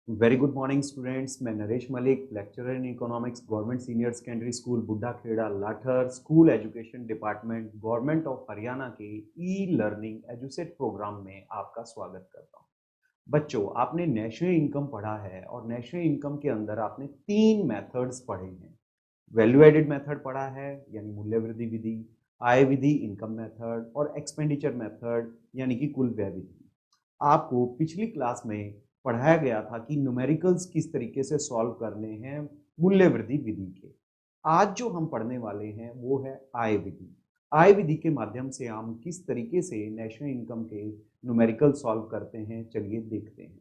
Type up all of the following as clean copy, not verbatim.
Very good morning students. मैं Naresh Malik, lecturer in economics, government senior secondary school Buddha Khera Lathar, school education department, government of Haryana के e learning Edusat programme में आपका स्वागत करता हूं। बच्चों, आपने नेशनल इनकम पढ़ा है और नेशनल इनकम के अंदर आपने 3 मेथड्स पढ़े हैं। वैल्यू एडेड मेथड पढ़ा है यानी मूल्य वृद्धि विधि, आय विधि इनकम मेथड, और एक्सपेंडिचर मेथड यानी कि कुल व्यय विधि। आपको पिछली क्लास में पढ़ाया गया था कि न्यूमेरिकल्स किस तरीके से सॉल्व करने हैं मूल्य वृद्धि विधि के। आज जो हम पढ़ने वाले हैं वो है आय विधि। आय विधि के माध्यम से हम किस तरीके से नेशनल इनकम के न्यूमेरिकल सॉल्व करते हैं, चलिए देखते हैं।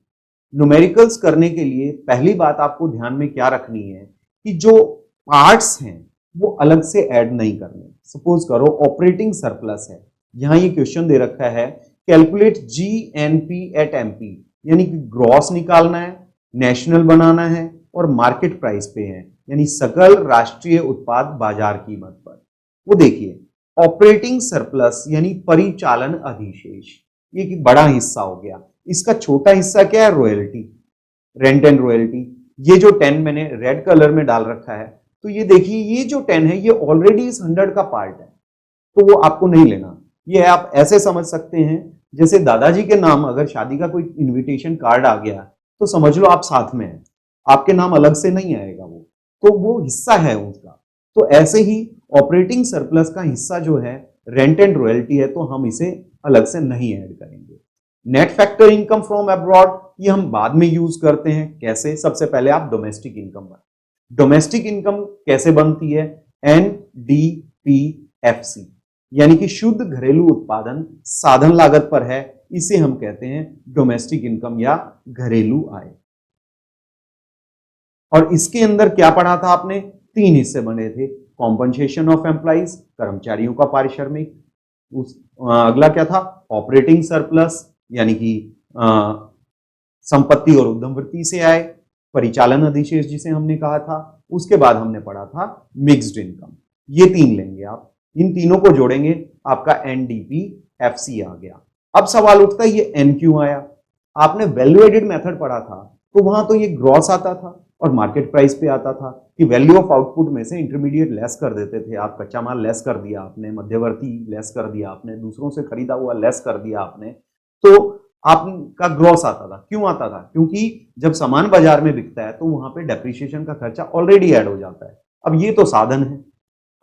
न्यूमेरिकल्स करने के लिए पहली बात आपको ध्यान में क्या रखनी है कि जो पार्ट्स हैं वो अलग से ऐड नहीं करने। सपोज करो ऑपरेटिंग सरप्लस है, यहां ये क्वेश्चन दे रखा है कैलकुलेट जीएनपी एट एमपी, यानी कि ग्रॉस निकालना है, नेशनल बनाना है और मार्केट प्राइस पे है, यानी सकल राष्ट्रीय उत्पाद बाजार कीमत पर। वो देखिए ऑपरेटिंग सरप्लस यानी परिचालन अधिशेष, ये कि बड़ा हिस्सा हो गया। इसका छोटा हिस्सा क्या है? Royalty, rent and royalty. ये जो 10 मैंने रेड कलर में डाल रखा है, तो ये देखिए ये जो 10 है ये ऑलरेडी इस 100 का पार्ट है, तो वो आपको नहीं लेना। ये आप ऐसे समझ सकते हैं जैसे दादाजी के नाम अगर शादी का कोई इनविटेशन कार्ड आ गया तो समझ लो आप साथ में हैं, आपके नाम अलग से नहीं आएगा, वो हिस्सा है उसका। तो ऐसे ही ऑपरेटिंग सरप्लस का हिस्सा जो है रेंट एंड रॉयल्टी है, तो हम इसे अलग से नहीं ऐड करेंगे। Net factor income from abroad ये हम बाद में यूज करते हैं। कैसे? सबसे पहले आप डोमेस्टिक इनकम बना। डोमेस्टिक इनकम कैसे बनती है? NDPFC, यानी कि शुद्ध घरेलू उत्पादन साधन लागत पर है, इसे हम कहते हैं डोमेस्टिक इनकम या घरेलू आय। और इसके अंदर क्या पढ़ा था आपने? 3 हिस्से बने थे। कॉम्पनसेशन ऑफ एम्प्लॉइज, कर्मचारियों का पारिश्रमिक। अगला क्या था? ऑपरेटिंग सरप्लस, यानी कि संपत्ति और उद्यम वृत्ति से आए, परिचालन अधिशेष जिसे हमने कहा था। उसके बाद हमने पढ़ा था मिक्स्ड इनकम। ये 3 लेंगे आप, इन तीनों को जोड़ेंगे, आपका NDPFC आ गया। अब सवाल उठता है ये N क्यों आया? आपने वैल्यू एडेड मेथड पढ़ा था, तो वहां तो ये ग्रॉस आता था और मार्केट प्राइस पे आता था कि वैल्यू ऑफ आउटपुट में से इंटरमीडिएट लेस कर देते थे आप। कच्चा माल लेस कर दिया आपने, मध्यवर्ती लेस कर दिया आपने, दूसरों से खरीदा हुआ लेस कर दिया आपने, तो आपका ग्रॉस आता था। क्यों आता था? क्योंकि जब सामान बाजार में बिकता है तो वहां पे डेप्रिसिएशन का खर्चा ऑलरेडी ऐड हो जाता है। अब ये तो साधन है,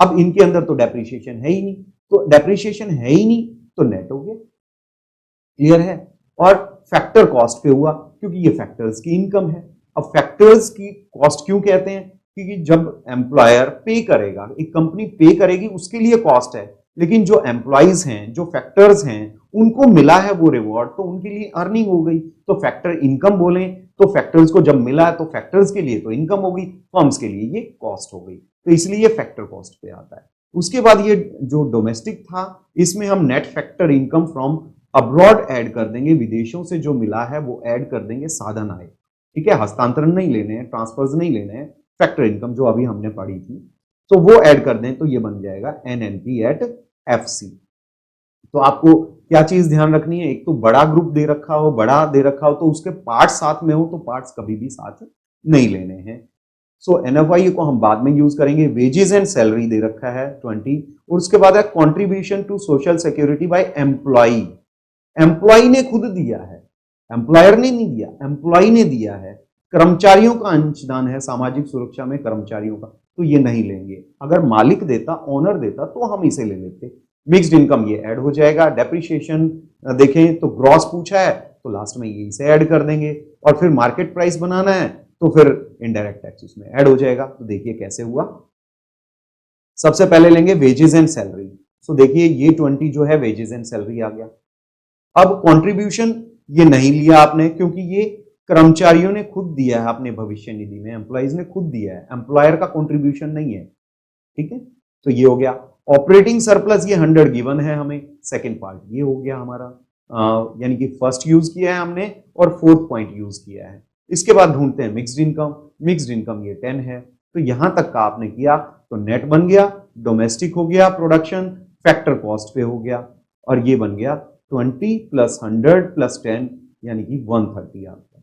अब इनके अंदर तो डेप्रिसिएशन है ही नहीं, तो डेप्रिसिएशन है ही नहीं तो नेट हो गया। क्लियर है? और फैक्टर कॉस्ट पे हुआ क्योंकि ये फैक्टर्स की इनकम है। अब फैक्टर्स की कॉस्ट क्यों कहते हैं? क्योंकि जब एम्प्लॉयर पे करेगा, एक कंपनी पे करेगी, उसके लिए कॉस्ट है, लेकिन जो एम्प्लॉइज हैं, जो फैक्टर्स हैं, उनको मिला है वो रिवॉर्ड, तो उनके लिए अर्निंग हो गई, तो फैक्टर इनकम बोले। तो फैक्टर्स को जब मिला है तो फैक्टर्स के लिए तो इनकम हो गई, फर्म्स के लिए ये कॉस्ट हो गई, तो इसलिए फैक्टर कॉस्ट पे आता है। उसके बाद ये जो डोमेस्टिक था, इसमें हम net factor income from abroad add कर देंगे, विदेशों से जो मिला है वो ऐड कर देंगे साधन आय। ठीक है, हस्तांतरण नहीं लेने हैं, ट्रांसफर्स नहीं लेने हैं, फैक्टर इनकम जो अभी हमने पढ़ी थी तो वो ऐड कर दें, तो ये बन जाएगा NNP@FC। तो आपको क्या चीज ध्यान रखनी है? एक तो बड़ा ग्रुप दे रखा हो, बड़ा दे रखा हो तो उसके पार्ट्स साथ में हो, तो पार्ट्स कभी भी साथ नहीं लेने हैं। सो NFI को हम बाद में यूज करेंगे। वेजेस एंड सैलरी दे रखा है 20, और उसके बाद है contribution to social security by employee. Employee ने खुद दिया है, एम्प्लॉयर ने नहीं दिया, एम्प्लॉई ने दिया है। कर्मचारियों का अंशदान है सामाजिक सुरक्षा में कर्मचारियों का, तो ये नहीं लेंगे। अगर मालिक देता, ओनर देता, तो हम इसे ले लेते। मिक्स्ड इनकम ये ऐड हो जाएगा। डेप्रिसिएशन देखें तो ग्रॉस पूछा है, तो लास्ट में ये इसे ऐड कर देंगे। और फिर मार्केट प्राइस बनाना है तो फिर इनडायरेक्ट टैक्स उसमें ऐड हो जाएगा। तो देखिए कैसे हुआ। सबसे पहले लेंगे वेजेस एंड सैलरी। सो देखिए ये 20 जो है वेजेस एंड सैलरी आ गया। अब कंट्रीब्यूशन ये नहीं लिया आपने, क्योंकि ये कर्मचारियों ने खुद दिया है अपने भविष्य निधि में, एम्प्लॉइज ने खुद दिया है, एम्प्लॉयर का कंट्रीब्यूशन नहीं है। ठीक है, तो ये हो गया। ऑपरेटिंग सरप्लस ये 100 गिवन है हमें, सेकंड पार्ट ये हो गया हमारा, यानी कि फर्स्ट यूज किया है हमने और फोर्थ पॉइंट यूज किया है। इसके बाद ढूंढते हैं मिक्स्ड इनकम। मिक्स्ड इनकम ये 10 है, तो यहां तक का आपने किया तो नेट बन गया, डोमेस्टिक हो गया प्रोडक्शन, फैक्टर कॉस्ट पे हो गया, और ये बन गया 20 + 100 + 10 यानी कि 130 आपका।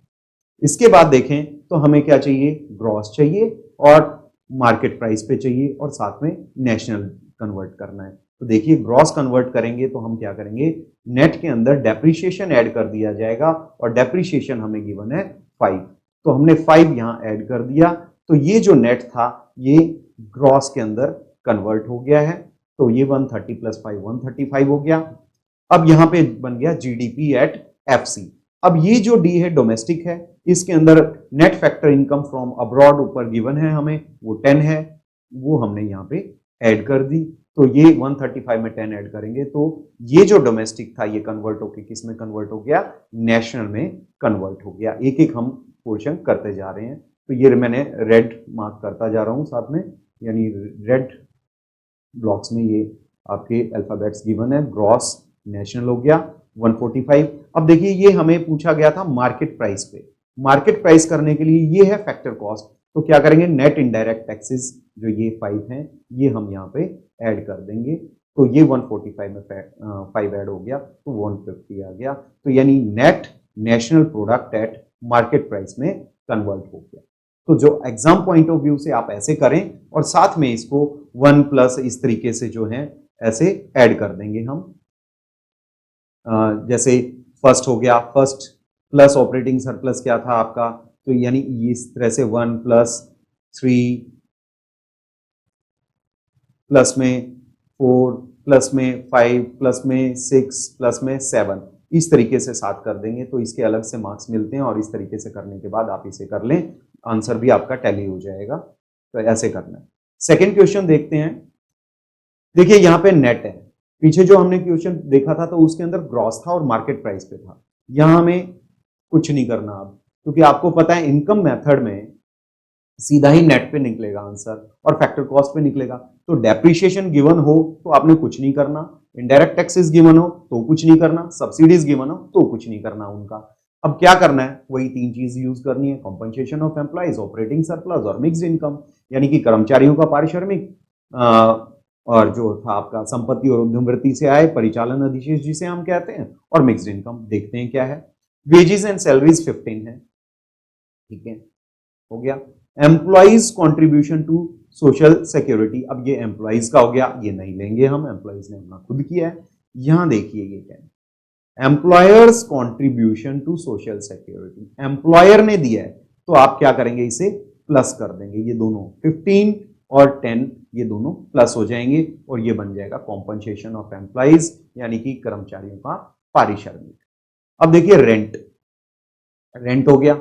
इसके बाद देखें तो हमें क्या चाहिए, ग्रॉस चाहिए और मार्केट प्राइस पे चाहिए और साथ में नेशनल कन्वर्ट करना है। तो देखिए ग्रॉस कन्वर्ट करेंगे तो हम क्या करेंगे, नेट के अंदर डेप्रीशिएशन ऐड कर दिया जाएगा और डेप्रीशिएशन हमें गिवन है 5, तो हमने 5 यहाँ ऐड कर दिया, तो ये जो नेट था ये ग्रॉस के अंदर कन्वर्ट हो गया है। तो ये 130 प्लस 5 135 हो गया। अब यहाँ पे बन गया जीडीपी एट एफसी। अब ये जो डी है डोमेस्टिक है, इसके अंदर net factor income from abroad ऊपर गिवन है हमें, वो 10 है, वो हमने यहाँ पे ऐड कर दी। तो ये 135 में 10 ऐड करेंगे तो ये जो डोमेस्टिक था ये कन्वर्ट होके किस में कन्वर्ट हो गया, नेशनल में कन्वर्ट हो गया। एक एक हम पोर्शन करते जा रहे हैं। तो ये मैंने रेड मार्क करता जा रहा हूं साथ में, यानी रेड ब्लॉक्स में ये आपके अल्फाबेट्स गिवन है। ग्रॉस नेशनल हो गया 145। अब देखिए ये हमें पूछा गया था मार्केट प्राइस पे, मार्केट प्राइस करने के लिए ये है फैक्टर कॉस्ट, तो क्या करेंगे, नेट इनडायरेक्ट टैक्सेस जो ये 5 हैं ये हम यहाँ पे ऐड कर देंगे। तो ये 145 में 5 ऐड हो गया तो 150 आ गया। तो यानी net national product at market price में कन्वर्ट हो गया। तो जो एग्जाम पॉइंट ऑफ व्यू से आप ऐसे करें और साथ में इसको 1 प्लस इस तरीके से जो है ऐसे ऐड कर देंगे हम। जैसे फर्स्ट हो गया, फर्स्ट प्लस ऑपरेटिंग सरप्लस क्या था आपका, तो यानी इस तरह से 1 प्लस 3 प्लस में 4 प्लस में 5 प्लस में 6 प्लस में 7 इस तरीके से साथ कर देंगे तो इसके अलग से मार्क्स मिलते हैं। और इस तरीके से करने के बाद आप इसे कर लें, आंसर भी आपका टैली हो जाएगा। तो ऐसे करना है। सेकेंड क्वेश्चन देखते हैं। देखिए यहाँ पे नेट है, पीछे जो हमने क्वेश्चन देखा था तो उसके अंदर ग्रॉस था और मार्केट प्राइस पे था। यहां हमें कुछ नहीं करना अब, क्योंकि आपको पता है इनकम मेथड में सीधा ही नेट पे निकलेगा आंसर और फैक्टर कॉस्ट पे निकलेगा। तो डेप्रीशिएशन गिवन हो तो आपने कुछ नहीं करना, इनडायरेक्ट टैक्सेस गिवन हो तो कुछ नहीं करना, सब्सिडीज गिवन हो तो कुछ नहीं करना उनका। अब क्या करना है, वही 3 चीज यूज करनी है, compensation of employees, operating surplus और मिक्स्ड इनकम, यानी कि कर्मचारियों का पारिश्रमिक और जो था आपका संपत्ति और उद्यमवृत्ति से आए परिचालन अधिशेष जिसे हम कहते हैं, और मिक्स्ड इनकम। देखते हैं क्या है। वेजेस एंड सैलरीज 15 है, ठीक है, हो गया। Employees contribution to social security, अब ये एम्प्लॉइज का हो गया, ये नहीं लेंगे हम, एम्प्लॉइज ने अपना खुद किया है। यहां देखिए ये क्या है, employers contribution to social security, employer ने दिया है तो आप क्या करेंगे, इसे प्लस कर देंगे। ये दोनों 15 और 10 ये दोनों प्लस हो जाएंगे और ये बन जाएगा कॉम्पनसेशन ऑफ एम्प्लॉइज, यानी कि कर्मचारियों का पारिश्रमिक। अब देखिए रेंट, रेंट हो गया,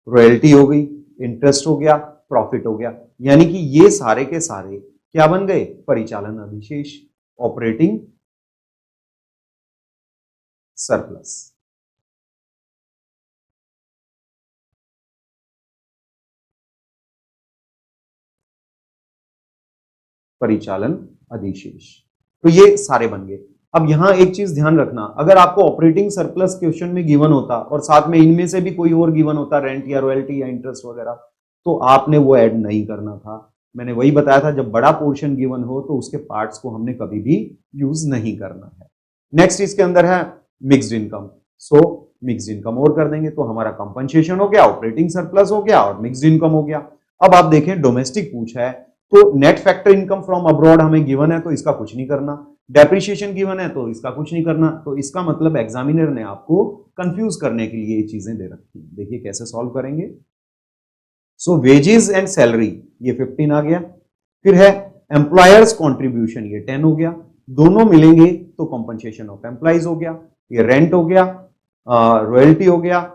रॉयल्टी हो गई, इंटरेस्ट हो गया, प्रॉफिट हो गया, यानी कि ये सारे के सारे क्या बन गए, परिचालन अधिशेष, ऑपरेटिंग सरप्लस। परिचालन अधिशेष, तो ये सारे बन गए। अब यहां एक चीज ध्यान रखना, अगर आपको ऑपरेटिंग सरप्लस क्वेश्चन में गिवन होता और साथ में इनमें से भी कोई और गिवन होता, रेंट या रॉयल्टी या इंटरेस्ट वगैरह, तो आपने वो ऐड नहीं करना था। मैंने वही बताया था, जब बड़ा पोर्शन गिवन हो तो उसके पार्ट्स को हमने कभी भी यूज नहीं करना है। नेक्स्ट इसके अंदर है mixed income, so mixed income और कर देंगे तो हमारा कंपनसेशन हो गया, ऑपरेटिंग सरप्लस हो गया और मिक्स्ड इनकम हो गया। अब आप देखें डोमेस्टिक पूछा है तो net factor income from abroad हमें गिवन है तो इसका कुछ नहीं करना, डेप्रिशिएशन गिवन है तो इसका कुछ नहीं करना। तो इसका मतलब एग्जामिनर ने आपको कंफ्यूज करने के लिए ये चीजें दे रखी हैं। देखिए कैसे सॉल्व करेंगे। सो वेजेस एंड सैलरी ये 15 आ गया, फिर है एम्प्लॉयर्स कॉन्ट्रीब्यूशन ये 10 हो गया, दोनों मिलेंगे तो कॉम्पनसेशन ऑफ एम्प्लॉइज हो गया, ये रेंट हो गया, रॉयल्टी हो गया,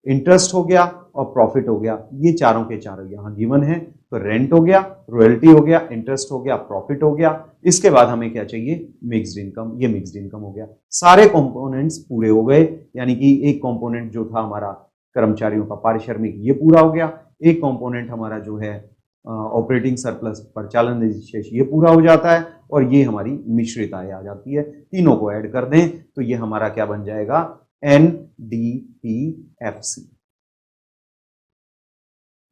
इंटरेस्ट हो गया और प्रॉफिट हो गया। ये चारों के चारों यहां गिवन है, तो रेंट हो गया, रॉयल्टी हो गया, इंटरेस्ट हो गया, प्रॉफिट हो गया। इसके बाद हमें क्या चाहिए, मिक्स्ड इनकम, ये मिक्स्ड इनकम हो गया। सारे कंपोनेंट्स पूरे हो गए, यानी कि एक कंपोनेंट जो था हमारा कर्मचारियों का पारिश्रमिक ये पूरा हो गया, एक कंपोनेंट हमारा जो है ऑपरेटिंग सरप्लस परिचालन अधिशेष ये पूरा हो जाता है, और ये हमारी मिश्रित आय आ जाती है। तीनों को ऐड कर दें तो ये हमारा क्या बन जाएगा, NDPFC।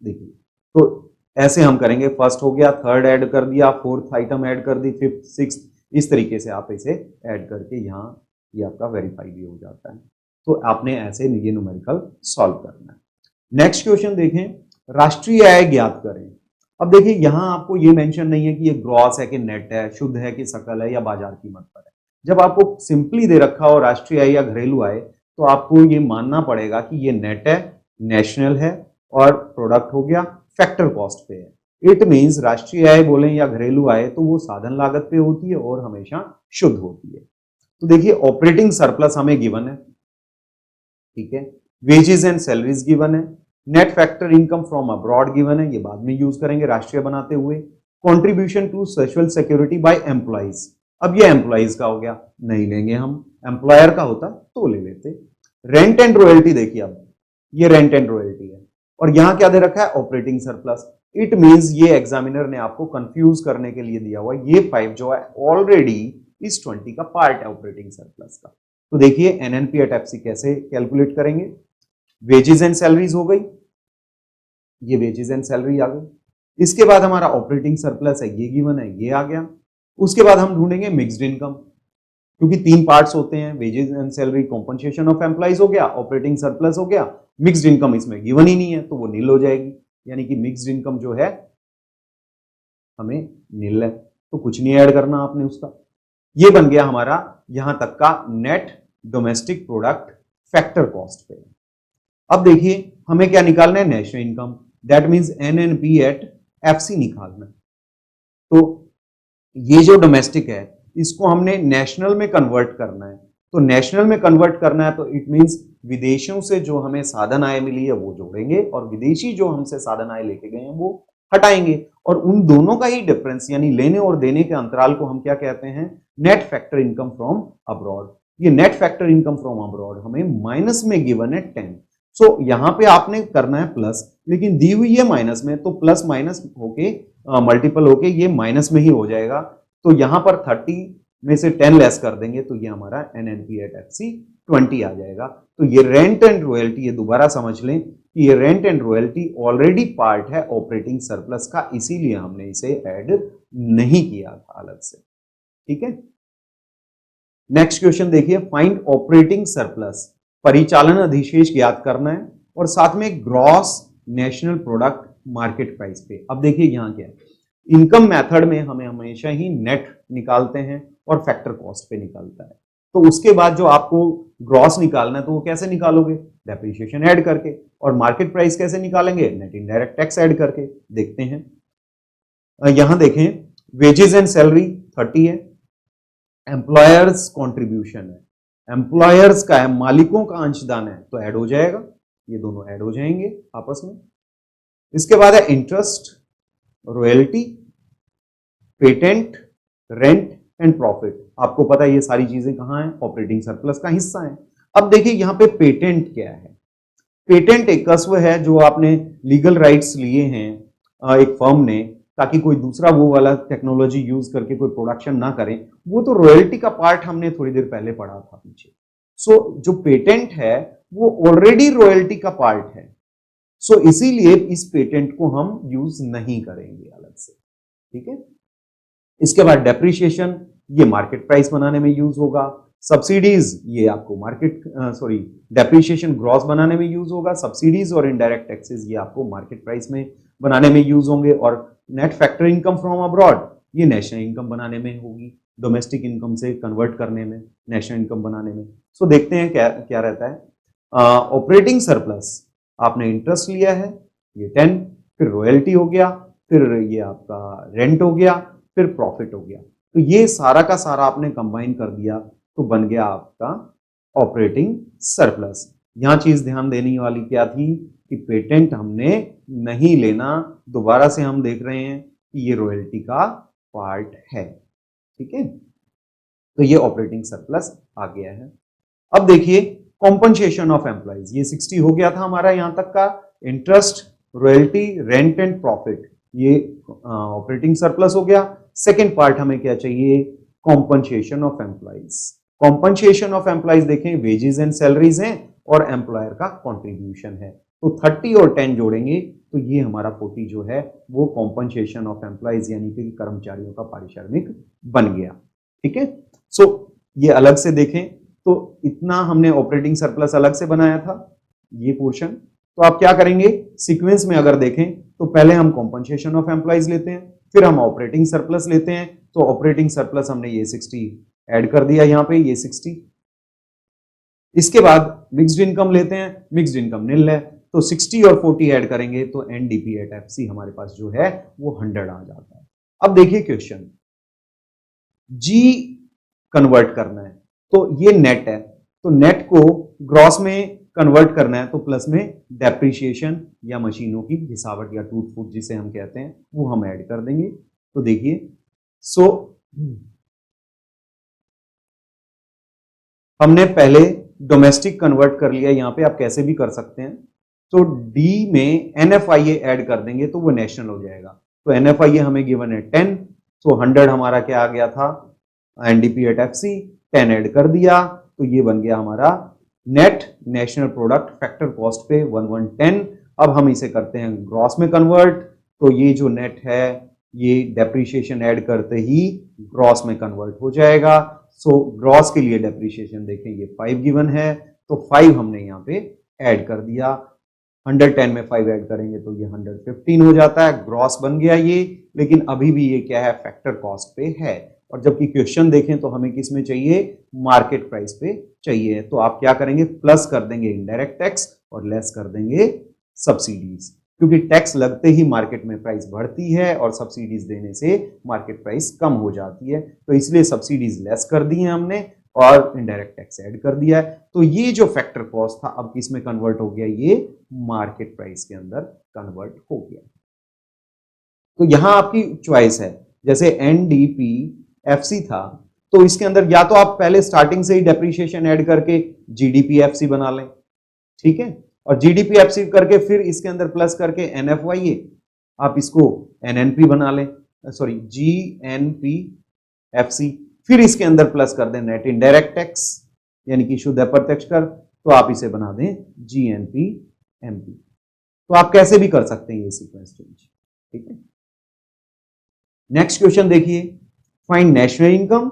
देखिए तो ऐसे हम करेंगे, फर्स्ट हो गया, थर्ड ऐड कर दिया, फोर्थ आइटम ऐड कर दी, फिफ्थ सिक्स्थ, इस तरीके से आप इसे ऐड करके यहाँ ये आपका वेरीफाई भी हो जाता है। तो आपने ऐसे ये न्यूमेरिकल सॉल्व करना है। नेक्स्ट क्वेश्चन देखें, राष्ट्रीय आय ज्ञात करें। अब देखिए यहां आपको ये मेंशन नहीं है कि ये ग्रॉस है कि नेट है, शुद्ध है कि सकल है या बाजार कीमत पर है। जब आपको सिंपली दे रखा हो राष्ट्रीय आय या घरेलू आय, तो आपको ये मानना पड़ेगा कि ये नेट है, नेशनल है और प्रोडक्ट हो गया फैक्टर कॉस्ट पे है। इट मींस राष्ट्रीय आय बोलें या घरेलू आय तो वो साधन लागत पे होती है और हमेशा शुद्ध होती है। तो देखिए ऑपरेटिंग सरप्लस हमें गिवन है, ठीक है, वेजेस एंड सैलरीज गिवन है, net factor income from abroad given है, ये बाद में यूज करेंगे राष्ट्रीय बनाते हुए, contribution to social security by employees. अब ये एम्प्लॉइज का हो गया, नहीं लेंगे हम, एम्प्लॉयर का होता तो ले लेते। रेंट एंड रॉयल्टी देखिए, अब ये रेंट एंड रॉयल्टी है और यहां क्या दे रखा है, ऑपरेटिंग सरप्लस। इट मींस ये एग्जामिनर ने आपको कंफ्यूज करने के लिए दिया हुआ, ये 5 जो है ऑलरेडी इस 20 का पार्ट है ऑपरेटिंग सरप्लस का। तो देखिए एनएनपी एट एफसी कैसे कैलकुलेट करेंगे, वेजेस एंड सैलरीज हो गई, ये वेजेस एंड सैलरी आ गई। इसके बाद हमारा ऑपरेटिंग सरप्लस है, ये गिवन है, ये आ गया। उसके बाद हम ढूंढेंगे मिक्स्ड इनकम, क्योंकि 3 पार्ट्स होते हैं, wages and salary, compensation of employees हो गया, ऑपरेटिंग सरप्लस हो गया, मिक्स्ड इनकम इसमें गिवन ही नहीं है तो वो नील हो जाएगी, यानी कि मिक्स्ड इनकम जो है हमें नील है, तो कुछ नहीं ऐड करना आपने उसका। ये बन गया हमारा यहां तक का net domestic product factor cost पे। अब देखिए हमें क्या निकालना है, national income, that means NNP at FC निकालना है। तो ये जो डोमेस्टिक है इसको हमने नेशनल में कन्वर्ट करना है, तो नेशनल में कन्वर्ट करना है तो इट मींस विदेशों से जो हमें साधन आय मिली है वो जोड़ेंगे और विदेशी जो हमसे साधन आय लेके गए हैं वो हटाएंगे, और उन दोनों का ही डिफरेंस यानी लेने और देने के अंतराल को हम क्या कहते हैं, net factor income from abroad. ये net factor income from abroad हमें माइनस में गिवन है 10। सो यहां पे आपने करना है प्लस, लेकिन दी हुई है माइनस में, तो प्लस माइनस होके मल्टीपल होके ये माइनस में ही हो जाएगा। तो यहां पर 30 में से 10 लेस कर देंगे तो ये हमारा एनएनपी एट एफसी 20 आ जाएगा। तो ये रेंट एंड रॉयल्टी, ये दोबारा समझ लें कि ये rent and royalty already part है ऑपरेटिंग सरप्लस का, इसीलिए हमने इसे ऐड नहीं किया था अलग से, ठीक है। नेक्स्ट क्वेश्चन देखिए, फाइंड ऑपरेटिंग सरप्लस, परिचालन अधिशेष ज्ञात करना है और साथ में gross national product market price पे। अब देखिए यहां क्या है, इनकम मेथड में हमें हमेशा ही नेट निकालते हैं और फैक्टर कॉस्ट पे निकालता है। तो उसके बाद जो आपको ग्रॉस निकालना है तो वो कैसे निकालोगे, डेप्रिसिएशन ऐड करके, और मार्केट प्राइस कैसे निकालेंगे, नेट इनडायरेक्ट टैक्स ऐड करके। देखते हैं यहां देखें, वेजेस एंड सैलरी 30 है, एम्प्लॉयर्स कॉन्ट्रीब्यूशन है, एम्प्लॉयर्स का है, मालिकों का अंशदान है तो ऐड हो जाएगा, ये दोनों ऐड हो जाएंगे आपस में। इसके बाद है interest, royalty, patent, rent and profit. आपको पता है ये सारी चीजें कहां हैं, ऑपरेटिंग सरप्लस का हिस्सा है। अब देखिए यहां पे पेटेंट क्या है, पेटेंट एक कस्व है जो आपने लीगल राइट्स लिए हैं एक फर्म ने, ताकि कोई दूसरा वो वाला टेक्नोलॉजी यूज करके कोई प्रोडक्शन ना करें। वो तो रॉयल्टी का पार्ट हमने थोड़ी देर पहले पढ़ा था पीछे। सो जो पेटेंट है वो ऑलरेडी रॉयल्टी का पार्ट है, सो इसीलिए इस पेटेंट को हम यूज नहीं करेंगे अलग से, ठीक है। इसके बाद डेप्रिसिएशन, ये मार्केट प्राइस बनाने में यूज होगा। सब्सिडीज, ये आपको डेप्रिसिएशन ग्रॉस बनाने में यूज होगा। सब्सिडीज और इनडायरेक्ट टैक्सेस ये आपको मार्केट प्राइस में बनाने में यूज होंगे। और net factor income from abroad, ये नेशनल इनकम बनाने में होगी, डोमेस्टिक इनकम से कन्वर्ट करने में, नेशनल इनकम बनाने में। सो देखते हैं क्या क्या रहता है। ऑपरेटिंग सरप्लस, आपने इंटरेस्ट लिया है ये 10, फिर रॉयल्टी हो गया, फिर ये आपका रेंट हो गया, फिर प्रॉफिट हो गया। तो ये सारा का सारा आपने कंबाइन कर दिया तो बन गया आपका ऑपरेटिंग सरप्लस। यहां चीज ध्यान देने वाली क्या थी कि पेटेंट हमने नहीं लेना, दोबारा से हम देख रहे हैं कि ये रॉयल्टी का पार्ट है, ठीक है। तो ये ऑपरेटिंग सरप्लस आ गया है। अब देखिए कॉम्पनसेशन ऑफ एम्प्लॉइज, ये 60 हो गया था हमारा यहां तक का। Interest, royalty, rent and profit, ये ऑपरेटिंग सरप्लस हो गया। सेकेंड पार्ट हमें क्या चाहिए, compensation of employees. Compensation of employees देखें, वेजेस एंड सैलरीज हैं और एम्प्लॉयर का कॉन्ट्रीब्यूशन है, तो 30 और 10 जोड़ेंगे तो ये हमारा 40 जो है वो कॉम्पनसेशन ऑफ एम्प्लॉइज यानी कि कर्मचारियों का पारिश्रमिक बन गया, ठीक है। सो ये अलग से देखें तो इतना हमने ऑपरेटिंग सरप्लस अलग से बनाया था ये पोर्शन, तो आप क्या करेंगे, सीक्वेंस में अगर देखें तो पहले हम कॉम्पनसेशन ऑफ एम्प्लॉइज लेते हैं, फिर हम ऑपरेटिंग सरप्लस लेते हैं। तो ऑपरेटिंग सरप्लस हमने ये 60 ऐड कर दिया यहां पे, ये 60। इसके बाद मिक्स्ड इनकम लेते हैं, मिक्स्ड इनकम निल है, तो 60 और 40 ऐड करेंगे तो एनडीपी एट एफसी हमारे पास जो है वो 100 आ जाता है। अब देखिए क्वेश्चन, जी कन्वर्ट करना है, तो ये नेट है, तो नेट को ग्रॉस में कन्वर्ट करना है, तो प्लस में डेप्रिसिएशन या मशीनों की घिसावट या टूट फूट जिसे हम कहते हैं वो हम ऐड कर देंगे। तो देखिए, सो हमने पहले डोमेस्टिक कन्वर्ट कर लिया, यहां पे आप कैसे भी कर सकते हैं। तो डी में एनएफआईए ऐड कर देंगे तो वो नेशनल हो जाएगा। तो एनएफआईए हमें गिवन है 10, तो 100 हमारा क्या आ गया था, एनडीपी एट एफसी 10 ऐड कर दिया, तो ये बन गया हमारा net national product factor cost पे 1110। अब हम इसे करते हैं ग्रॉस में कन्वर्ट, तो ये जो नेट है ये डेप्रिसिएशन ऐड करते ही ग्रॉस में कन्वर्ट हो जाएगा। सो ग्रॉस के लिए डेप्रिसिएशन देखें, ये 5 गिवन है, तो 5 हमने यहाँ पे ऐड कर दिया। 110 में 5 ऐड करेंगे तो ये 115 हो जाता है, ग्रॉस बन गया ये। लेकिन अभी भी ये क्या है, फैक्टर कॉस्ट पे है, और जबकि क्वेश्चन देखें तो हमें किस में चाहिए, मार्केट प्राइस पे चाहिए। तो आप क्या करेंगे, प्लस कर देंगे इनडायरेक्ट टैक्स और लेस कर देंगे सब्सिडीज, क्योंकि टैक्स लगते ही मार्केट में प्राइस बढ़ती है और सब्सिडीज देने से मार्केट प्राइस कम हो जाती है। तो इसलिए सब्सिडीज लेस कर दी है हमने और इनडायरेक्ट टैक्स ऐड कर दिया है। तो ये जो फैक्टर कॉस्ट था अब किस में कन्वर्ट हो गया, ये मार्केट प्राइस के अंदर कन्वर्ट हो गया। तो यहां आपकी चॉइस है, जैसे एनडीपी एफसी था तो इसके अंदर या तो आप पहले स्टार्टिंग से ही डेप्रिसिएशन ऐड करके जीडीपी एफसी बना लें, ठीक है, और जीडीपी एफसी करके फिर इसके अंदर प्लस करके एनएफवाईए आप इसको एनएनपी बना लें, सॉरी जीएनपी एफसी, फिर इसके अंदर प्लस कर दें नेट इनडायरेक्ट टैक्स यानी कि शुद्ध अप्रत्यक्ष कर, तो आप इसे बना दें जीएनपी एमपी। तो आप कैसे भी कर सकते हैं ये सीक्वेंस चेंज, ठीक है। नेक्स्ट क्वेश्चन देखिए, फाइंड नेशनल इनकम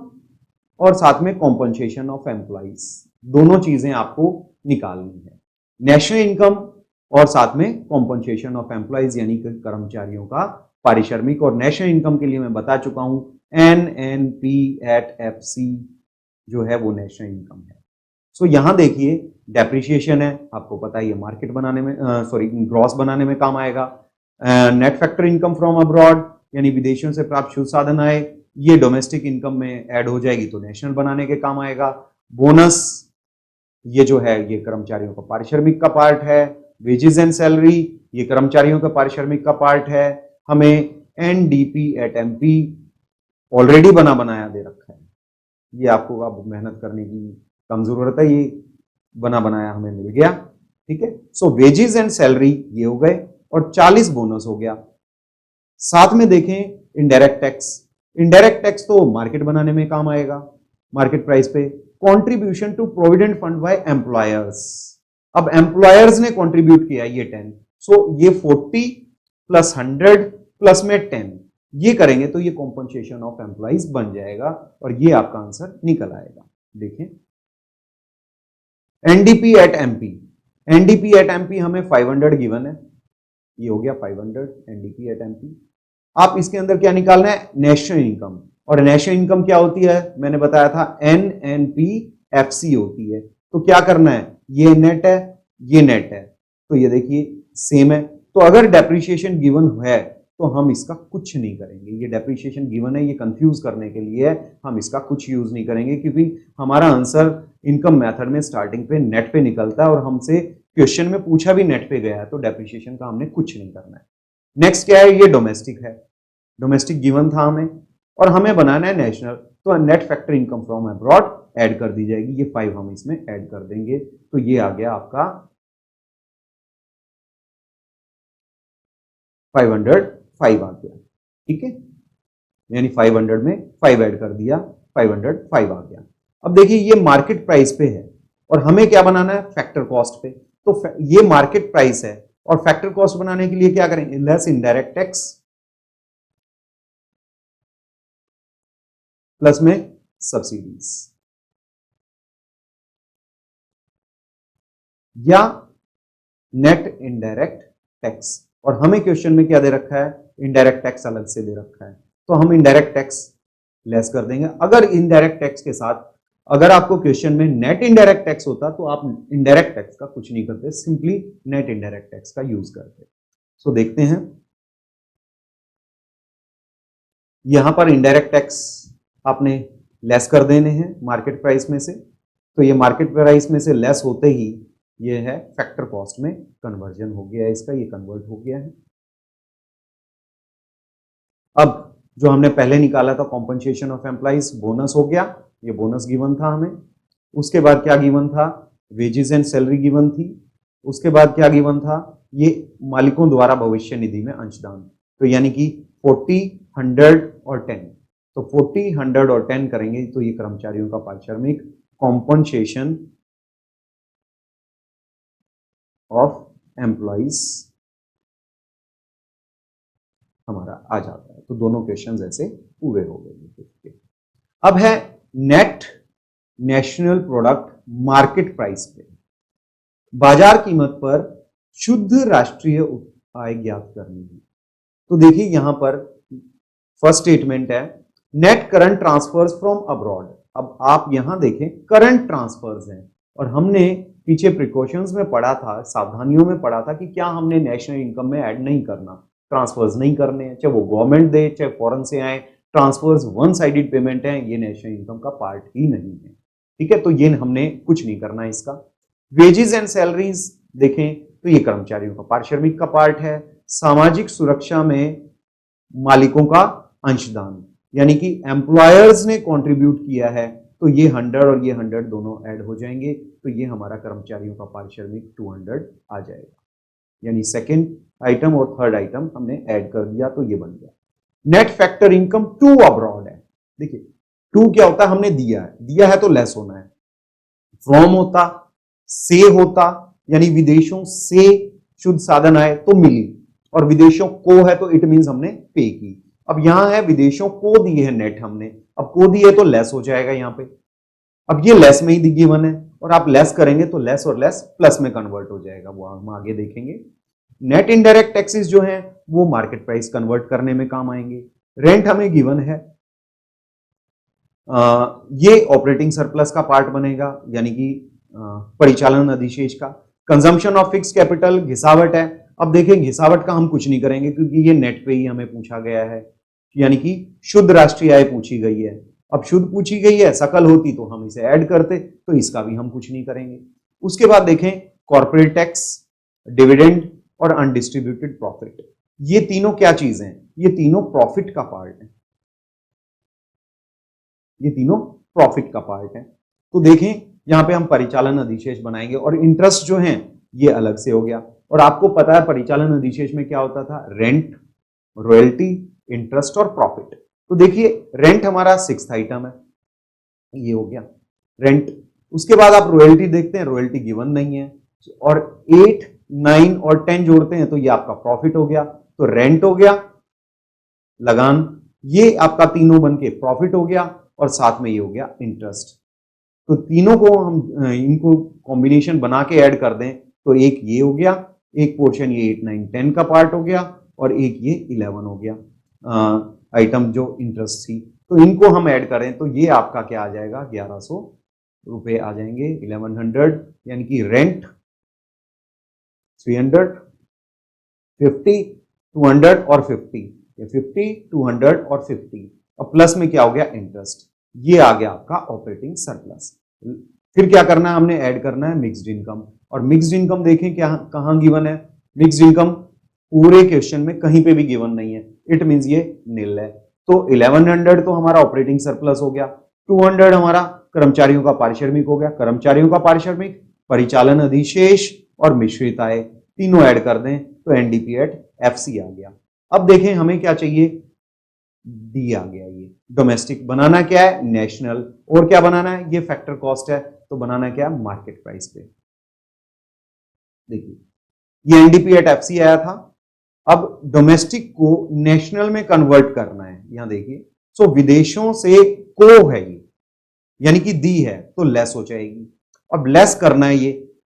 और साथ में कॉम्पनसेशन ऑफ एम्प्लॉइज, दोनों चीजें आपको निकालनी है। नेशनल इनकम और साथ में कॉम्पनसेशन ऑफ एम्प्लॉइज यानी कि कर्मचारियों का पारिश्रमिक। और नेशनल इनकम के लिए मैं बता चुका हूं एनएनपी एट एफसी जो है वो नेशनल इनकम है। सो यहां देखिए डेप्रिसिएशन है, आपको पता है ये मार्केट बनाने में सॉरी ग्रॉस बनाने में काम आएगा। Net factor income from abroad यानी विदेशों से प्राप्त शुद्ध साधन आए, ये डोमेस्टिक इनकम में ऐड हो जाएगी तो नेशनल बनाने के काम आएगा। बोनस ये जो है ये कर्मचारियों का पारिश्रमिक का पार्ट है। वेजेस एंड सैलरी ये कर्मचारियों का पारिश्रमिक का पार्ट है। हमें एनडीपी एट एमपी ऑलरेडी बना बनाया दे रखा है, ये आपको अब मेहनत करने की कम जरूरत है, ये बना बनाया हमें मिल गया, ठीक है। सो वेजेस एंड सैलरी ये हो गए और 40 बोनस हो गया। साथ में देखें इनडायरेक्ट टैक्स, इनडायरेक्ट टैक्स तो मार्केट बनाने में काम आएगा, मार्केट प्राइस पे। Contribution to provident fund by employers, अब एम्प्लॉयर्स ने कंट्रीब्यूट किया ये 10, सो ये 40 प्लस 100 प्लस में 10 ये करेंगे तो ये कॉम्पनसेशन ऑफ एम्प्लॉइज बन जाएगा और ये आपका आंसर निकल आएगा। देखिए NDP at MP, NDP at MP हमें 500 गिवन है, ये हो गया 500 एनडीपी एट एमपी। आप इसके अंदर क्या निकालना है, नेशनल इनकम, और नेशनल इनकम क्या होती है मैंने बताया था एनएनपी एफसी होती है। तो क्या करना है, ये नेट है ये नेट है, तो ये देखिए सेम है। तो अगर डेप्रिसिएशन गिवन है तो हम इसका कुछ नहीं करेंगे, ये डेप्रिसिएशन गिवन है ये कंफ्यूज करने के लिए है, हम इसका कुछ यूज नहीं करेंगे क्योंकि हमारा आंसर इनकम मेथड में स्टार्टिंग पे नेट पे निकलता है और हमसे क्वेश्चन में पूछा भी नेट पे गया है, तो डेप्रिसिएशन का हमने कुछ नहीं करना है। नेक्स्ट क्या है, ये डोमेस्टिक है, डोमेस्टिक गिवन था हमें और हमें बनाना है नेशनल, तो net factor income from abroad add कर दी जाएगी, ये 5 हम इसमें ऐड कर देंगे, तो ये आ गया आपका 505 आ गया, ठीक है, यानी 500 में 5 ऐड कर दिया, 505 आ गया। अब देखिए ये मार्केट प्राइस पे है और हमें क्या बनाना है, फैक्टर कॉस्ट पे, तो ये मार्केट प्राइस है और फैक्टर कॉस्ट बनाने के लिए क्या करेंगे, लेस इनडायरेक्ट टैक्स प्लस में सब्सिडीज, या नेट इनडायरेक्ट टैक्स। और हमें क्वेश्चन में क्या दे रखा है, इनडायरेक्ट टैक्स अलग से दे रखा है, तो हम इनडायरेक्ट टैक्स लेस कर देंगे। अगर इनडायरेक्ट टैक्स के साथ अगर आपको क्वेश्चन में नेट इनडायरेक्ट टैक्स होता तो आप इनडायरेक्ट टैक्स का कुछ नहीं करते, सिंपली नेट इनडायरेक्ट टैक्स का यूज करते। सो देखते हैं, यहां पर इनडायरेक्ट टैक्स आपने लेस कर देने हैं मार्केट प्राइस में से, तो ये मार्केट प्राइस में से लेस होते ही ये है फैक्टर कॉस्ट में कन्वर्जन हो गया है इसका, ये कन्वर्ट हो गया है। अब जो हमने पहले निकाला था कॉम्पनसेशन ऑफ एम्प्लॉइज, बोनस हो गया, ये बोनस गिवन था हमें। उसके बाद क्या गिवन था, वेजेस एंड सैलरी गिवन थी। उसके बाद क्या गिवन था, ये मालिकों द्वारा भविष्य निधि में अंशदान, तो यानी कि 40, 100 और 10, तो 40, 100 और 10 करेंगे तो ये कर्मचारियों का पारिश्रमिक कॉम्पनसेशन ऑफ एम्प्लॉइज हमारा आ जाता है। तो दोनों क्वेश्चंस ऐसे पूरे हो गए। अब है net national product market price पे, बाजार कीमत पर शुद्ध राष्ट्रीय आय ज्ञात करनी है। तो देखिए यहां पर फर्स्ट स्टेटमेंट है net current transfers from abroad. अब आप यहां देखें करंट ट्रांसफर्स हैं, और हमने पीछे प्रिकॉशंस में पढ़ा था, सावधानियों में पढ़ा था कि क्या हमने नेशनल इनकम में ऐड नहीं करना, ट्रांसफर्स नहीं करने हैं, चाहे वो गवर्नमेंट दे चाहे फॉरेन से आए, ट्रांसफर्स वन साइडेड पेमेंट है, ये नेशनल इनकम का पार्ट ही नहीं है। ठीक है, तो ये हमने कुछ नहीं करना है इसका। वेजेस एंड सैलरीज देखें तो ये कर्मचारियों का पारिश्रमिक का पार्ट है। सामाजिक सुरक्षा में मालिकों का अंशदान, यानी कि एम्प्लॉयर्स ने कंट्रीब्यूट किया है, तो ये 100 और ये 100 दोनों ऐड हो जाएंगे, तो ये हमारा कर्मचारियों का पारिश्रमिक 200 आ जाएगा। यानी सेकंड आइटम और थर्ड आइटम हमने ऐड कर दिया, तो ये बन गया। Net factor income to abroad है। देखिए टू क्या होता है, हमने दिया है तो लेस होना है। फ्रॉम होता, से होता, यानी विदेशों से शुद्ध साधन आए तो मिली, और विदेशों को है तो इट मींस हमने पे की। अब यहां है विदेशों को दिए है नेट हमने, अब को दिए तो लेस हो जाएगा यहां पे। अब ये लेस में ही गिवन है, और आप लेस करेंगे तो लेस और लेस प्लस में कन्वर्ट हो जाएगा, वो हम आगे देखेंगे। नेट इनडायरेक्ट टैक्सेस जो हैं वो मार्केट प्राइस कन्वर्ट करने में काम आएंगे। रेंट हमें गिवन है, ये ऑपरेटिंग सरप्लस का पार्ट बनेगा, यानी कि परिचालन अधिशेष का। कंजम्पशन ऑफ फिक्स कैपिटल घिसावट है। अब देखें घिसावट का हम कुछ नहीं करेंगे क्योंकि ये नेट पे ही हमें पूछा गया है, यानी कि शुद्ध राष्ट्रीय आय पूछी गई है। अब शुद्ध पूछी गई है, सकल होती तो हम इसे ऐड करते, तो इसका भी हम कुछ नहीं करेंगे। उसके बाद देखें कॉर्पोरेट टैक्स, डिविडेंड और अनडिस्ट्रीब्यूटेड प्रॉफिट, ये तीनों क्या चीज हैं, ये तीनों प्रॉफिट का पार्ट है, ये तीनों प्रॉफिट का पार्ट है। तो देखें यहां पे हम परिचालन अधिशेष बनाएंगे, और इंटरेस्ट जो है ये अलग से हो गया। और आपको पता है परिचालन अधिशेष में क्या होता था, रेंट, रॉयल्टी, इंटरेस्ट और प्रॉफिट। तो देखिए रेंट हमारा 6th आइटम है, ये हो गया रेंट। उसके बाद आप रॉयल्टी देखते हैं, रॉयल्टी गिवन नहीं है, और 8, 9 और 10 जोड़ते हैं तो ये आपका प्रॉफिट हो गया। तो रेंट हो गया, लगान, ये आपका तीनों बन के प्रॉफिट हो गया, और साथ में ये हो गया इंटरेस्ट। तो तीनों को हम इनको कॉम्बिनेशन बना के ऐड कर दें तो एक ये हो गया, एक पोर्शन ये 8, 9, 10 का पार्ट हो गया, और एक ये 11 हो गया आइटम जो इंटरेस्ट थी। तो इनको हम ऐड करें तो ये आपका क्या आ जाएगा, 1100 रुपए आ जाएंगे, 1100, यानी कि रेंट 300, 50, 200 और 50, ये 50, 200 और 50, और प्लस में क्या हो गया इंटरेस्ट, ये आ गया आपका ऑपरेटिंग सरप्लस। फिर क्या करना है, हमने ऐड करना है मिक्स्ड इनकम, और मिक्स्ड इनकम देखें क्या कहां गिवन है, मिक्स्ड इनकम पूरे क्वेश्चन में कहीं पे भी गिवन नहीं है, इट मींस ये निल है। तो 1100 तो हमारा ऑपरेटिंग सरप्लस हो गया, 200 हमारा कर्मचारियों का पारिश्रमिक हो गया, कर्मचारियों का पारिश्रमिक, परिचालन अधिशेष और मिश्रित आय तीनों ऐड कर दें तो एनडीपी एट एफसी आ गया। अब देखें हमें क्या चाहिए, डी आ गया। ये डोमेस्टिक बनाना क्या है, नेशनल, और क्या बनाना है, ये फैक्टर कॉस्ट है, तो बनाना क्या है, मार्केट प्राइस पे। देखिए ये एनडीपी एट एफसी आया था, अब डोमेस्टिक को नेशनल में कन्वर्ट करना है। यहां देखिए, सो विदेशों से को है ये, यानी कि दी है तो लेस हो जाएगी। अब लेस करना है, ये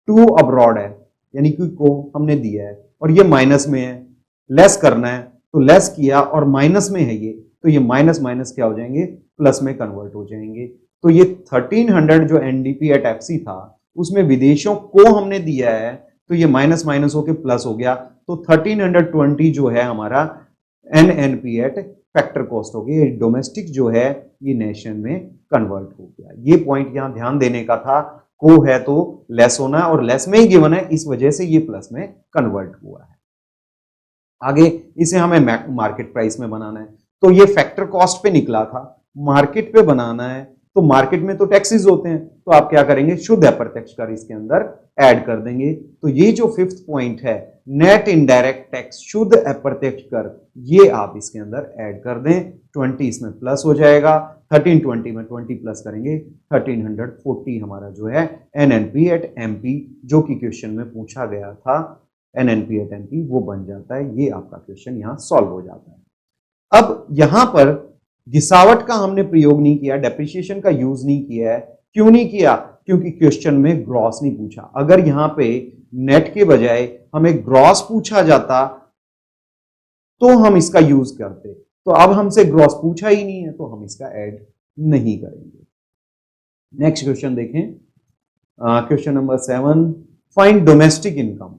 टू अब्रॉड है, यानी कि को हमने दिया है और ये माइनस में है, लेस करना है तो लेस किया और माइनस में है ये, तो ये माइनस माइनस क्या हो जाएंगे, प्लस में कन्वर्ट हो जाएंगे। तो ये 1300 जो एनडीपी एट एफसी था उसमें विदेशों को हमने दिया है, तो ये माइनस माइनस होके प्लस हो गया, तो 1320 जो है हमारा एनएनपी एट फैक्टर कॉस्ट हो गई। डोमेस्टिक जो है ये नेशन में कन्वर्ट हो गया। ये पॉइंट यहां ध्यान देने का था, को है तो लेस होना है और लेस में ही गिवन है, इस वजह से ये प्लस में कन्वर्ट हुआ है। आगे इसे हमें मार्केट प्राइस में बनाना है, तो ये फैक्टर कॉस्ट पे निकला था, मार्केट पे बनाना है, तो मार्केट में तो टैक्सेस होते हैं, तो आप क्या करेंगे, शुद्ध अप्रत्यक्ष कर इसके अंदर ऐड कर देंगे। तो ये जो फिफ्थ पॉइंट है नेट इनडायरेक्ट टैक्स शुद्ध अप्रत्यक्ष कर, ये आप इसके अंदर ऐड कर दें। 20 इसमें प्लस हो जाएगा, 1320 में 20 प्लस करेंगे 1340 हमारा जो है एनएनपी एट एमपी, जो कि क्वेश्चन में पूछा गया था, एनएनपी एट एमपी वो बन जाता है। ये आपका क्वेश्चन यहां सॉल्व हो जाता है। अब यहां पर गिसावट का हमने प्रयोग नहीं किया, डेप्रिसिएशन का यूज नहीं किया है। क्यों नहीं किया, क्योंकि क्वेश्चन में ग्रॉस नहीं पूछा। अगर यहां पे नेट के बजाय हमें ग्रॉस पूछा जाता तो हम इसका यूज करते, तो अब हमसे ग्रॉस पूछा ही नहीं है तो हम इसका ऐड नहीं करेंगे। नेक्स्ट क्वेश्चन देखें, question number 7, find domestic income.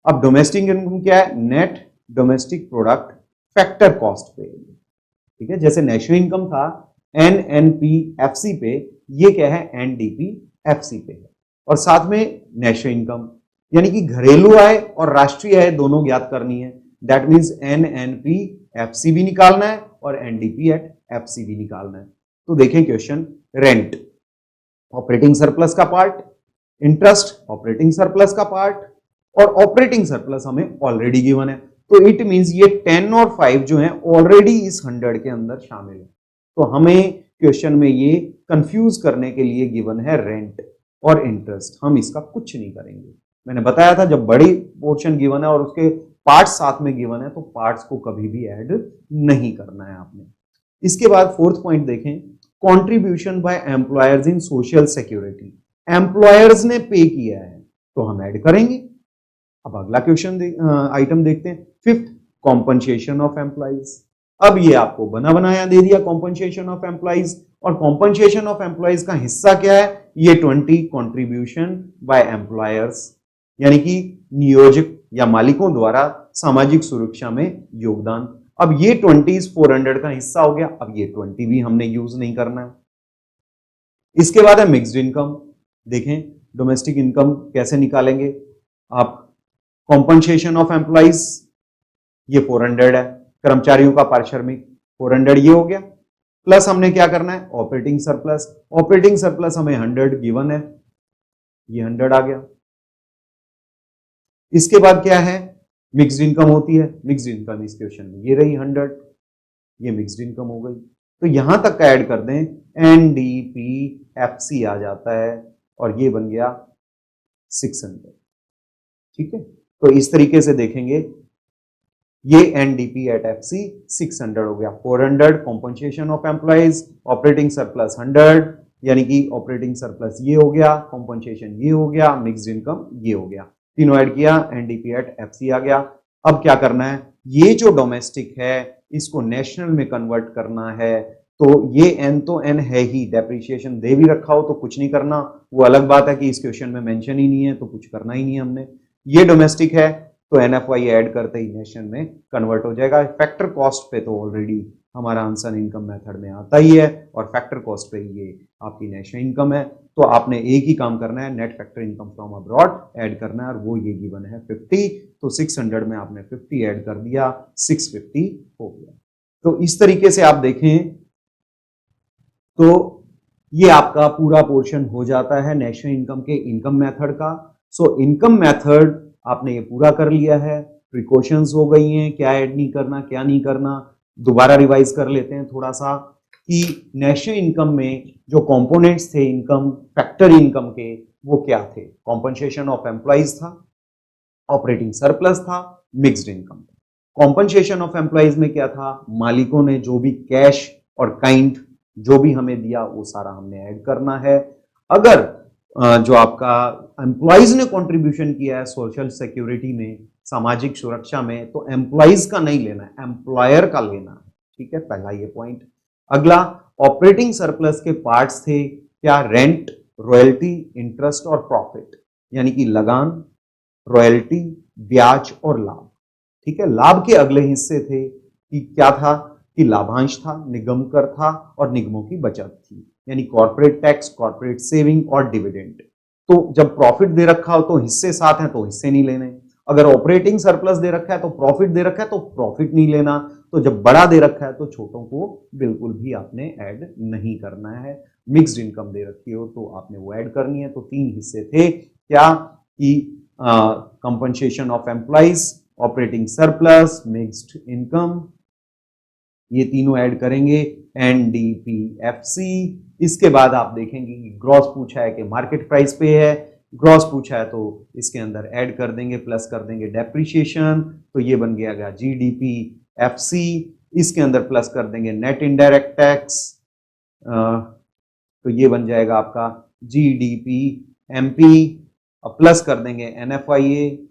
अब डोमेस्टिक इनकम क्या है, net domestic product factor cost पे, ठीक है। जैसे नेशनल इनकम था एनएनपीएफसी पे, ये क्या है एनडीपीएफसी पे है। और साथ में नेशनल इनकम यानी कि घरेलू आय और राष्ट्रीय आय दोनों ज्ञात करनी है। दैट मींस एनएनपीएफसी भी निकालना है और एनडीपी एट एफसी भी निकालना है। तो देखें क्वेश्चन, रेंट ऑपरेटिंग सरप्लस का पार्ट, इंटरेस्ट ऑपरेटिंग सरप्लस का पार्ट, और ऑपरेटिंग सरप्लस हमें ऑलरेडी गिवन है, तो इट मींस ये 10 और 5 जो है ऑलरेडी इस 100 के अंदर शामिल है। तो हमें क्वेश्चन में ये कंफ्यूज करने के लिए गिवन है रेंट और इंटरेस्ट, हम इसका कुछ नहीं करेंगे। मैंने बताया था जब बड़ी पोर्शन गिवन है और उसके पार्ट्स साथ में गिवन है तो पार्ट्स को कभी भी ऐड नहीं करना है आपने। इसके बाद फोर्थ पॉइंट देखें, कॉन्ट्रीब्यूशन बाय एम्प्लॉयर्स इन सोशल सिक्योरिटी। एम्प्लॉयर्स ने पे किया है तो हम ऐड करेंगे। अब अगला क्वेश्चन आइटम देखते हैं, फिफ्थ, कॉम्पनसेशन ऑफ एम्प्लॉइज। अब ये आपको बना बनाया दे दिया कॉम्पनसेशन ऑफ एम्प्लॉइज, और कॉम्पनसेशन ऑफ एम्प्लॉइज का हिस्सा क्या है, ये 20 कॉन्ट्रीब्यूशन बाय एम्प्लॉयर्स, यानी कि नियोजक या मालिकों द्वारा सामाजिक सुरक्षा में योगदान। अब ये 20 400 का हिस्सा हो गया, अब ये 20 भी हमने यूज नहीं करना है। इसके बाद है मिक्स्ड इनकम। देखें डोमेस्टिक इनकम कैसे निकालेंगे आप, कॉम्पनसेशन ऑफ एम्प्लॉइज ये 400 है, कर्मचारियों का पारिश्रमिक 400 ये हो गया, प्लस हमने क्या करना है ऑपरेटिंग सरप्लस। ऑपरेटिंग सरप्लस हमें 100 गिवन है, ये 100 आ गया। इसके बाद क्या है, मिक्स्ड इनकम होती है, मिक्स्ड इनकम इस क्वेश्चन में ये रही 100, ये मिक्स्ड इनकम हो गई। तो यहां तक का ऐड कर दें, एनडीपीएफसी आ जाता है और ये बन गया 600, ठीक है। तो इस तरीके से देखेंगे, ये एनडीपी एट एफसी 600 हो गया, 400 compensation of employees, operating surplus 100, यानी कि ऑपरेटिंग सरप्लस ये हो गया, कॉम्पनसेशन ये हो गया, मिक्स्ड इनकम ये हो गया, तीनों ऐड किया, एनडीपी एट एफसी आ गया। अब क्या करना है, ये जो डोमेस्टिक है इसको नेशनल में कन्वर्ट करना है, तो ये एन तो एन है ही, डेप्रिसिएशन दे भी रखा हो तो कुछ नहीं करना, वो अलग बात है कि इस क्वेश्चन में मेंशन ही नहीं है तो कुछ करना ही नहीं है हमने। ये डोमेस्टिक है तो एनएफवाई ऐड करते ही नेशन में कन्वर्ट हो जाएगा। फैक्टर कॉस्ट पे तो ऑलरेडी हमारा आंसर इनकम मेथड में आता ही है और फैक्टर कॉस्ट पे ये आपकी नेशनल इनकम है, तो आपने एक ही काम करना है, net factor income from abroad add करना है और वो ये गिवन है 50, तो 600 में आपने 50 ऐड कर दिया, 650 हो गया। तो इस तरीके से आप देखें तो ये आपका पूरा पोर्शन हो जाता है नेशनल इनकम के इनकम मेथड का। सो इनकम मेथड आपने ये पूरा कर लिया है, प्रिकॉशंस हो गई हैं, क्या ऐड नहीं करना क्या नहीं करना। दोबारा रिवाइज कर लेते हैं थोड़ा सा कि नेशनल इनकम में जो कंपोनेंट्स थे इनकम फैक्टर इनकम के वो क्या थे, कॉम्पनसेशन ऑफ एम्प्लॉइज था, ऑपरेटिंग सरप्लस था, mixed income. Compensation of employees में क्या था, मालिकों ने जो भी कैश और काइंड जो भी हमें दिया वो सारा हमने ऐड करना है। अगर जो आपका एम्प्लॉइज ने कंट्रीब्यूशन किया है सोशल सिक्योरिटी में, सामाजिक सुरक्षा में, तो एम्प्लॉइज का नहीं लेना है, एम्प्लॉयर का लेना है। ठीक है, पहला ये पॉइंट। अगला, ऑपरेटिंग सरप्लस के पार्ट्स थे क्या? रेंट, रॉयल्टी, इंटरेस्ट और प्रॉफिट, यानी कि लगान, रॉयल्टी, ब्याज और लाभ। ठीक है, लाभ के अगले हिस्से थे कि क्या था कि लाभांश था, निगम कर था और निगमों की बचत थी, यानी कॉर्पोरेट टैक्स, कॉर्पोरेट सेविंग और डिविडेंड। तो जब प्रॉफिट दे रखा हो तो हिस्से साथ हैं तो हिस्से नहीं लेने, अगर ऑपरेटिंग सरप्लस दे रखा है तो प्रॉफिट दे रखा है तो प्रॉफिट नहीं लेना, तो जब बड़ा दे रखा है तो छोटों को बिल्कुल भी आपने ऐड नहीं करना है। मिक्स्ड इनकम दे रखी हो तो आपने वो ऐड करनी है। तो तीन हिस्से थे क्या कि compensation of employees, operating surplus, mixed income, ये तीनों ऐड करेंगे। एनडीपीएफसी, इसके बाद आप देखेंगे कि ग्रॉस पूछा है कि मार्केट प्राइस पे है, ग्रॉस पूछा है तो इसके अंदर ऐड कर देंगे, प्लस कर देंगे डेप्रिसिएशन, तो ये बन गया जीडीपीएफसी। इसके अंदर प्लस कर देंगे नेट इनडायरेक्ट टैक्स, तो ये बन जाएगा आपका जीडीपीएमपी, और प्लस कर देंगे एनएफआईए,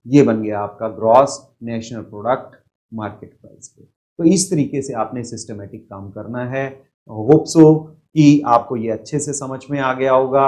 ये बन गया आपका gross national product market price पे। तो इस तरीके से आपने सिस्टमेटिक काम करना है। होप सो कि आपको ये अच्छे से समझ में आ गया होगा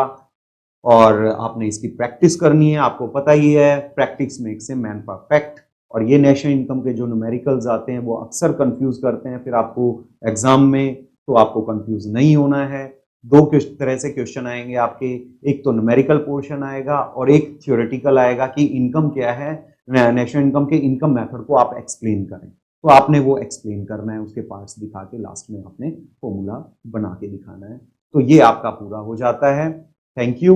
और आपने इसकी प्रैक्टिस करनी है। आपको पता ही है practice makes a man perfect, और ये नेशनल इनकम के जो न्यूमेरिकल्स आते हैं वो अक्सर कंफ्यूज करते हैं, फिर आपको एग्जाम में, तो आपको कंफ्यूज नहीं होना है। दो किस तरह से क्वेश्चन आएंगे आपके, एक तो न्यूमेरिकल पोर्शन आएगा और एक थ्योरेटिकल आएगा कि इनकम क्या है, नेशनल इनकम के इनकम मेथड को आप एक्सप्लेन करें, तो आपने वो एक्सप्लेन करना है, उसके पार्ट्स दिखा के लास्ट में आपने फॉर्मूला बना के दिखाना है। तो ये आपका पूरा हो जाता है। Thank you.